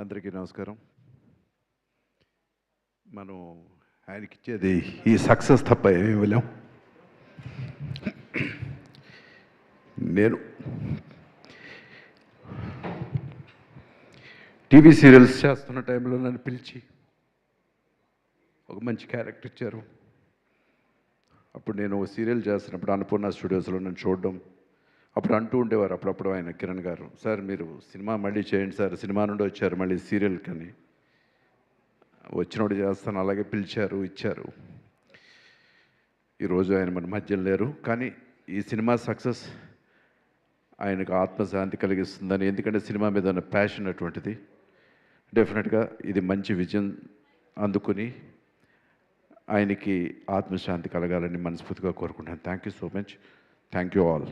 అందరికీ నమస్కారం. మనం ఆయనకిచ్చేది ఈ సక్సెస్ తప్ప ఏమీ ఇవ్వలేం. నేను టీవీ సీరియల్స్ చేస్తున్న టైంలో నన్ను పిలిచి ఒక మంచి క్యారెక్టర్ ఇచ్చారు. అప్పుడు నేను సీరియల్ చేస్తున్నప్పుడు అన్నపూర్ణ స్టూడియోస్లో నన్ను చూడడం, అప్పుడు అంటూ ఉండేవారు అప్పుడప్పుడు ఆయన కిరణ్ గారు, సార్ మీరు సినిమా మళ్ళీ చేయండి సార్, సినిమా నుండి వచ్చారు మళ్ళీ సీరియల్ కని, వచ్చినప్పుడు చేస్తాను, అలాగే పిలిచారు, ఇచ్చారు. ఈరోజు ఆయన మన మధ్యలో లేరు, కానీ ఈ సినిమా సక్సెస్ ఆయనకు ఆత్మశాంతి కలిగిస్తుందని, ఎందుకంటే సినిమా మీద ఉన్న ప్యాషన్ అటువంటిది. డెఫినెట్గా ఇది మంచి విజయం అందుకుని ఆయనకి ఆత్మశాంతి కలగాలని మనస్ఫూర్తిగా కోరుకుంటాను. Thank you so much. Thank you all.